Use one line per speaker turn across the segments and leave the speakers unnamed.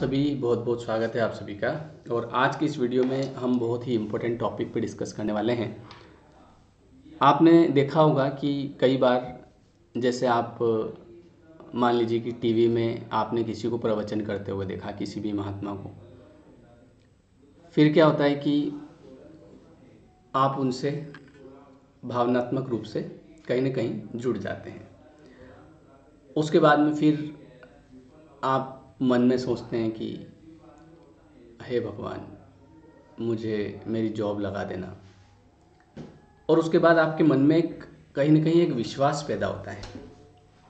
सभी, बहुत बहुत स्वागत है आप सभी का। और आज की इस वीडियो में हम बहुत ही इम्पोर्टेंट टॉपिक पे डिस्कस करने वाले हैं। आपने देखा होगा कि कई बार जैसे आप मान लीजिए कि टीवी में आपने किसी को प्रवचन करते हुए देखा, किसी भी महात्मा को। फिर क्या होता है कि आप उनसे भावनात्मक रूप से कहीं ना कहीं जुड़ जाते हैं। उसके बाद में फिर आप मन में सोचते हैं कि हे भगवान, मुझे मेरी जॉब लगा देना। और उसके बाद आपके मन में कहीं ना कहीं एक विश्वास पैदा होता है।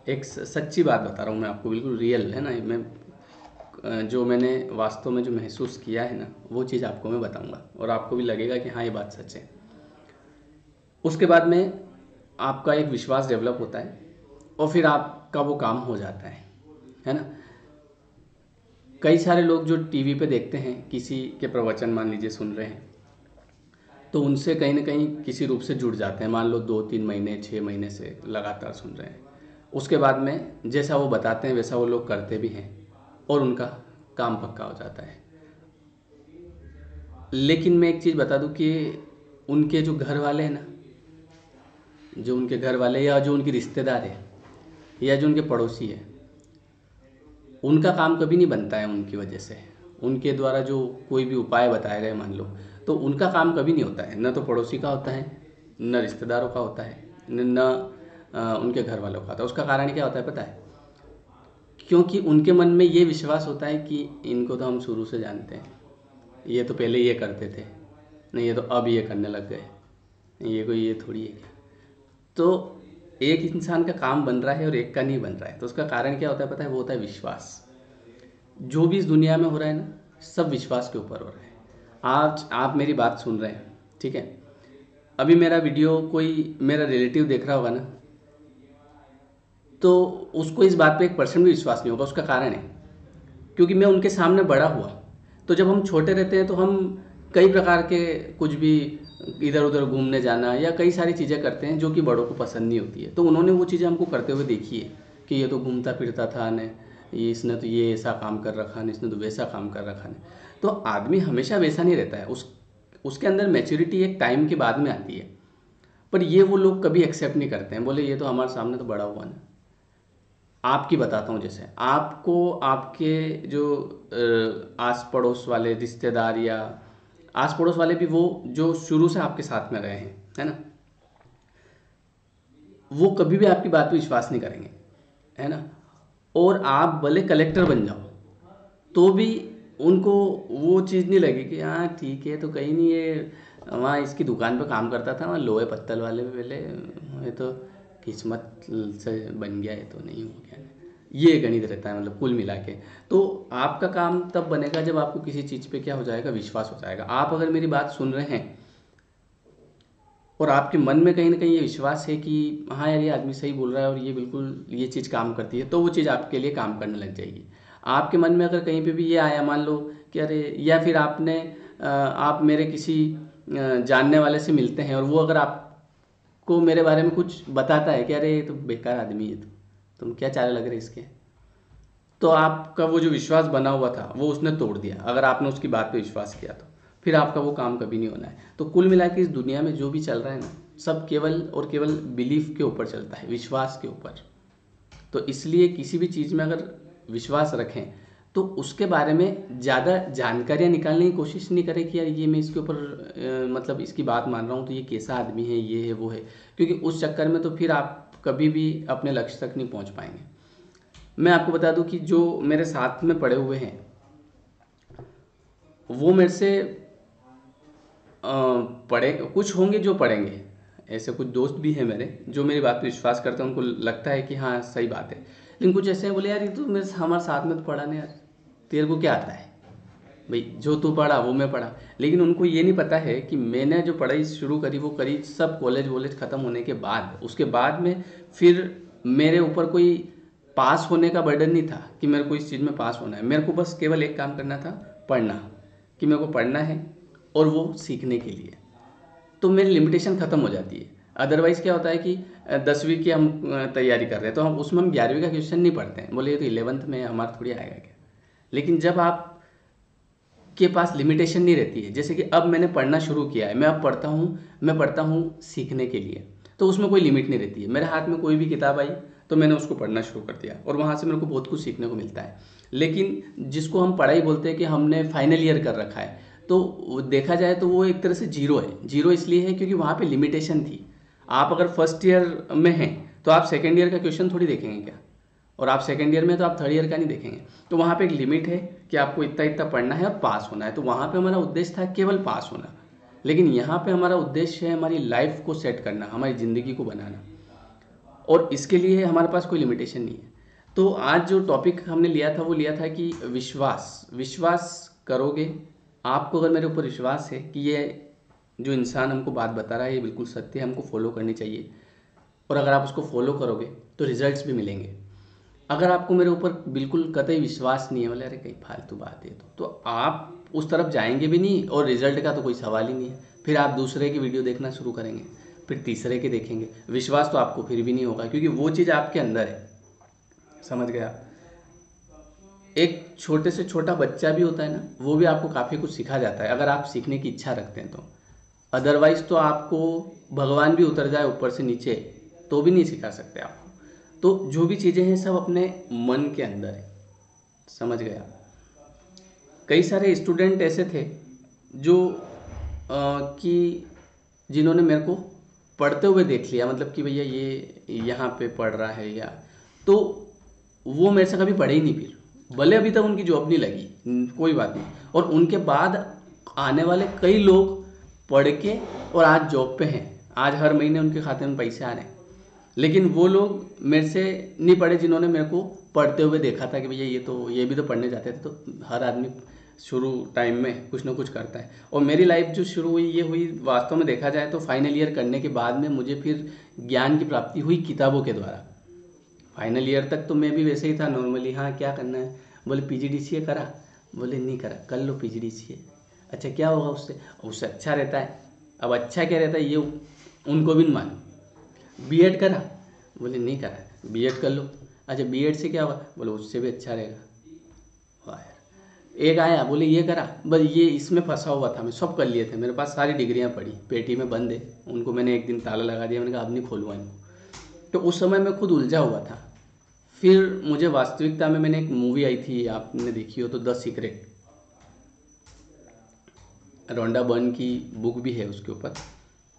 एक सच्ची बात बता रहा हूँ मैं आपको, बिल्कुल रियल है ना। मैं जो मैंने वास्तव में जो महसूस किया है ना, वो चीज़ आपको मैं बताऊँगा और आपको भी लगेगा कि हाँ, ये बात सच है। उसके बाद में आपका एक विश्वास डेवलप होता है और फिर आपका वो काम हो जाता है ना। कई सारे लोग जो टीवी पे देखते हैं, किसी के प्रवचन मान लीजिए सुन रहे हैं, तो उनसे कहीं ना कहीं किसी रूप से जुड़ जाते हैं। मान लो 2-3 महीने 6 महीने से लगातार सुन रहे हैं। उसके बाद में जैसा वो बताते हैं वैसा वो लोग करते भी हैं और उनका काम पक्का हो जाता है। लेकिन मैं एक चीज़ बता दूं कि उनके जो घर वाले हैं ना, जो उनके घर वाले या जो उनके रिश्तेदार हैं या जो उनके पड़ोसी है, उनका काम कभी नहीं बनता है उनकी वजह से। उनके द्वारा जो कोई भी उपाय बताए गए मान लो, तो उनका काम कभी नहीं होता है। न तो पड़ोसी का होता है, न रिश्तेदारों का होता है, न उनके घर वालों का होता है। उसका कारण क्या होता है पता है? क्योंकि उनके मन में ये विश्वास होता है कि इनको तो हम शुरू से जानते हैं, ये तो पहले ये करते थे, नहीं ये तो अब ये करने लग गए, ये कोई ये थोड़ी है। तो एक इंसान का काम बन रहा है और एक का नहीं बन रहा है। तो उसका कारण क्या होता है पता है? वो होता है विश्वास। जो भी इस दुनिया में हो रहा है ना, सब विश्वास के ऊपर हो रहा है। आज आप मेरी बात सुन रहे हैं, ठीक है। अभी मेरा वीडियो कोई मेरा रिलेटिव देख रहा होगा ना, तो उसको इस बात पे 1% भी विश्वास नहीं होगा। उसका कारण है क्योंकि मैं उनके सामने बड़ा हुआ। तो जब हम छोटे रहते हैं तो हम कई प्रकार के कुछ भी इधर उधर घूमने जाना या कई सारी चीज़ें करते हैं जो कि बड़ों को पसंद नहीं होती है। तो उन्होंने वो चीज़ें हमको करते हुए देखी है कि ये तो घूमता फिरता था ने, ये इसने तो ये ऐसा काम कर रखा ने, इसने तो वैसा काम कर रखा ने। तो आदमी हमेशा वैसा नहीं रहता है। उसके अंदर मैच्योरिटी एक टाइम के बाद में आती है। पर ये वो लोग कभी एक्सेप्ट नहीं करते हैं, बोले ये तो हमारे सामने तो बड़ा हुआ ना। आपकी बताता हूँ, जैसे आपको आपके जो आस पड़ोस वाले रिश्तेदार या आस पड़ोस वाले भी, वो जो शुरू से आपके साथ में रहे हैं, है ना, वो कभी भी आपकी बात पे विश्वास नहीं करेंगे, है ना। और आप भले कलेक्टर बन जाओ तो भी उनको वो चीज़ नहीं लगी कि हाँ ठीक है, तो कहीं नहीं ये वहाँ इसकी दुकान पे काम करता था, वहाँ लोहे पत्तल वाले में पहले, ये तो किस्मत से बन गया, ये तो नहीं हो गया। ये गणित रहता है मतलब कुल मिला के। तो आपका काम तब बनेगा जब आपको किसी चीज़ पे क्या हो जाएगा, विश्वास हो जाएगा। आप अगर मेरी बात सुन रहे हैं और आपके मन में कहीं ना कहीं ये विश्वास है कि हाँ यार, ये आदमी सही बोल रहा है और ये बिल्कुल ये चीज़ काम करती है, तो वो चीज़ आपके लिए काम करने लग जाएगी। आपके मन में अगर कहीं पे भी ये आया, मान लो कि अरे, या फिर आप मेरे किसी जानने वाले से मिलते हैं और वो अगर आपको मेरे बारे में कुछ बताता है कि अरे ये तो बेकार आदमी है, तो तुम क्या चाले लग रहे इसके, तो आपका वो जो विश्वास बना हुआ था वो उसने तोड़ दिया। अगर आपने उसकी बात पे विश्वास किया तो फिर आपका वो काम कभी नहीं होना है। तो कुल मिला के इस दुनिया में जो भी चल रहा है ना, सब केवल और केवल बिलीफ के ऊपर चलता है, विश्वास के ऊपर। तो इसलिए किसी भी चीज़ में अगर विश्वास रखें तो उसके बारे में ज़्यादा जानकारियाँ निकालने की कोशिश नहीं करें कि यार ये मैं इसके ऊपर मतलब इसकी बात मान रहा हूँ तो ये कैसा आदमी है, ये है वो है। क्योंकि उस चक्कर में तो फिर आप कभी भी अपने लक्ष्य तक नहीं पहुँच पाएंगे। मैं आपको बता दूं कि जो मेरे साथ में पढ़े हुए हैं वो मेरे से पढ़े कुछ होंगे जो पढ़ेंगे। ऐसे कुछ दोस्त भी हैं मेरे जो मेरी बात पे विश्वास करते हैं, उनको लगता है कि हाँ सही बात है। लेकिन कुछ ऐसे हैं बोले यार ये तो मेरे हमारे साथ में तो पढ़ा नहीं यार, तेरे को क्या आता है भाई, जो तू पढ़ा वो मैं पढ़ा। लेकिन उनको ये नहीं पता है कि मैंने जो पढ़ाई शुरू करी वो करी सब कॉलेज वॉलेज ख़त्म होने के बाद। उसके बाद में फिर मेरे ऊपर कोई पास होने का बर्डन नहीं था कि मेरे को इस चीज़ में पास होना है। मेरे को बस केवल एक काम करना था, पढ़ना, कि मेरे को पढ़ना है और वो सीखने के लिए। तो मेरी लिमिटेशन ख़त्म हो जाती है। अदरवाइज़ क्या होता है कि 10वीं की हम तैयारी कर रहे हैं तो हम उसमें 11वीं का क्वेश्चन नहीं पढ़ते हैं, बोले ये तो 11th में हमारा थोड़ी आएगा क्या। लेकिन जब आप के पास लिमिटेशन नहीं रहती है, जैसे कि अब मैंने पढ़ना शुरू किया है, मैं अब पढ़ता हूँ सीखने के लिए, तो उसमें कोई लिमिट नहीं रहती है। मेरे हाथ में कोई भी किताब आई तो मैंने उसको पढ़ना शुरू कर दिया और वहाँ से मेरे को बहुत कुछ सीखने को मिलता है। लेकिन जिसको हम पढ़ाई बोलते हैं कि हमने फाइनल ईयर कर रखा है, तो देखा जाए तो वो एक तरह से जीरो है। जीरो इसलिए है क्योंकि वहाँ पे लिमिटेशन थी। आप अगर फर्स्ट ईयर में हैं तो आप सेकेंड ईयर का क्वेश्चन थोड़ी देखेंगे क्या, और आप सेकेंड ईयर में तो आप थर्ड ईयर का नहीं देखेंगे। तो वहाँ पे एक लिमिट है कि आपको इतना इतना पढ़ना है और पास होना है। तो वहाँ पे हमारा उद्देश्य था केवल पास होना, लेकिन यहाँ पे हमारा उद्देश्य है हमारी लाइफ को सेट करना, हमारी ज़िंदगी को बनाना, और इसके लिए हमारे पास कोई लिमिटेशन नहीं है। तो आज जो टॉपिक हमने लिया था वो लिया था कि विश्वास करोगे। आपको अगर मेरे ऊपर विश्वास है कि ये जो इंसान हमको बात बता रहा है ये बिल्कुल सत्य है, हमको फॉलो करनी चाहिए, और अगर आप उसको फॉलो करोगे तो रिजल्ट्स भी मिलेंगे। अगर आपको मेरे ऊपर बिल्कुल कतई विश्वास नहीं है, बोले अरे कहीं फालतू बात है, तो आप उस तरफ जाएंगे भी नहीं और रिजल्ट का तो कोई सवाल ही नहीं है। फिर आप दूसरे की वीडियो देखना शुरू करेंगे, फिर तीसरे के देखेंगे, विश्वास तो आपको फिर भी नहीं होगा, क्योंकि वो चीज़ आपके अंदर है। समझ गया? एक छोटे से छोटा बच्चा भी होता है ना, वो भी आपको काफ़ी कुछ सिखा जाता है अगर आप सीखने की इच्छा रखते हैं तो। अदरवाइज तो आपको भगवान भी उतर जाए ऊपर से नीचे तो भी नहीं सिखा सकते आपको। तो जो भी चीज़ें हैं सब अपने मन के अंदर है। समझ गया? कई सारे स्टूडेंट ऐसे थे जो कि जिन्होंने मेरे को पढ़ते हुए देख लिया, मतलब कि भैया ये यहाँ पे पढ़ रहा है, या तो वो मेरे से कभी पढ़े ही नहीं। फिर भले अभी तक उनकी जॉब नहीं लगी, कोई बात नहीं, और उनके बाद आने वाले कई लोग पढ़ के और आज जॉब पे हैं, आज हर महीने उनके खाते में पैसे आ रहे हैं। लेकिन वो लोग मेरे से नहीं पढ़े जिन्होंने मेरे को पढ़ते हुए देखा था कि भैया ये भी तो पढ़ने जाते थे। तो हर आदमी शुरू टाइम में कुछ ना कुछ करता है, और मेरी लाइफ जो शुरू हुई ये हुई वास्तव में देखा जाए तो फाइनल ईयर करने के बाद में मुझे फिर ज्ञान की प्राप्ति हुई किताबों के द्वारा। फाइनल ईयर तक तो मैं भी वैसे ही था नॉर्मली, हाँ क्या करना है, बोले PGDCA करा, बोले नहीं करा, कर लो PGDCA। अच्छा क्या होगा उससे, उससे अच्छा रहता है। अब अच्छा क्या रहता है ये उनको भी नहीं मालूम। B.Ed करा, बोले नहीं करा, B.Ed कर लो। अच्छा B.Ed से क्या होगा, बोले उससे भी अच्छा रहेगा। वाह यार। एक आया बोले ये करा, बस ये इसमें फंसा हुआ था, मैं सब कर लिए थे, मेरे पास सारी डिग्रियां पड़ी पेटी में बंद है, उनको मैंने एक दिन ताला लगा दिया, मैंने कहा अब नहीं खोलूँगा इनको। तो उस समय मैं खुद उलझा हुआ था। फिर मुझे वास्तविकता में, मैंने एक मूवी आई थी आपने देखी हो तो, द सीक्रेट, रोंडा बर्न की बुक भी है उसके ऊपर।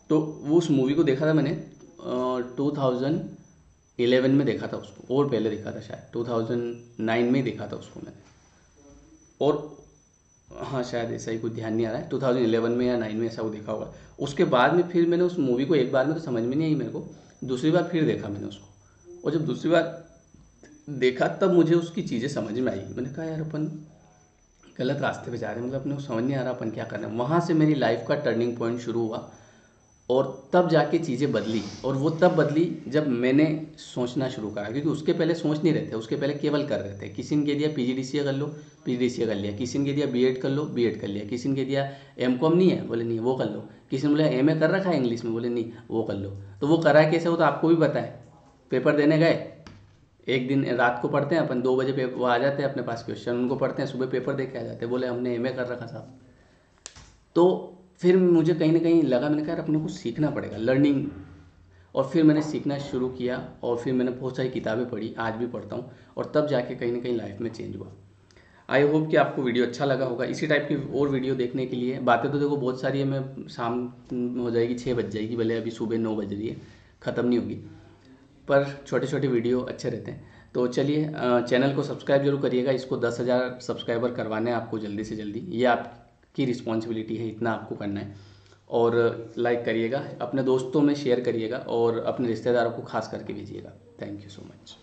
तो वो उस मूवी को देखा था मैंने 2011 में देखा था उसको, और पहले देखा था शायद 2009 में ही देखा था उसको मैंने, और हाँ शायद ऐसा ही कुछ ध्यान नहीं आ रहा है, 2011 में या 9 में ऐसा वो देखा होगा। उसके बाद में फिर मैंने उस मूवी को एक बार में तो समझ में नहीं आई मेरे को, दूसरी बार फिर देखा मैंने उसको, और जब दूसरी बार देखा तब मुझे उसकी चीज़ें समझ में आई। मैंने कहा यार अपन गलत रास्ते पे जा रहे हैं, मतलब अपने को समझ नहीं आ रहा अपन क्या करना है। वहाँ से मेरी लाइफ का टर्निंग पॉइंट शुरू हुआ, और तब जाके चीज़ें बदली, और वो तब बदली जब मैंने सोचना शुरू करा, क्योंकि उसके पहले सोच नहीं रहे थे, उसके पहले केवल कर रहे थे। किसी ने कह दिया PGDCA कर लो, PGDCA कर लिया, किसी ने कह दिया B.Ed कर लो, B.Ed कर लिया, किसी ने कह दिया M.Com नहीं है, बोले नहीं वो कर लो, किसी ने बोला MA कर रखा है इंग्लिश में, बोले नहीं वो कर लो। तो वो करा कैसे हो तो आपको भी पता है। पेपर देने गए, एक दिन रात को पढ़ते हैं अपन, 2 बजे पेपर वो आ जाते हैं अपने पास क्वेश्चन, उनको पढ़ते हैं, सुबह पेपर दे के आ जाते हैं, बोले हमने MA कर रखा साहब। तो फिर मुझे कहीं ना कहीं लगा, मैंने कहा यार अपने को सीखना पड़ेगा, लर्निंग। और फिर मैंने सीखना शुरू किया, और फिर मैंने बहुत सारी किताबें पढ़ी, आज भी पढ़ता हूँ, और तब जाके कहीं ना कहीं लाइफ में चेंज हुआ। आई होप कि आपको वीडियो अच्छा लगा होगा। इसी टाइप की और वीडियो देखने के लिए, बातें तो देखो बहुत सारी है, मैं शाम हो जाएगी 6 बज जाएगी, भले अभी सुबह 9 बज रही है, ख़त्म नहीं होगी, पर छोटे छोटे वीडियो अच्छे रहते हैं। तो चलिए चैनल को सब्सक्राइब जरूर करिएगा, इसको 10,000 सब्सक्राइबर करवाने हैं आपको जल्दी से जल्दी, ये आपकी रिस्पॉन्सिबिलिटी है, इतना आपको करना है। और लाइक करिएगा, अपने दोस्तों में शेयर करिएगा, और अपने रिश्तेदारों को खास करके भेजिएगा। Thank you so much.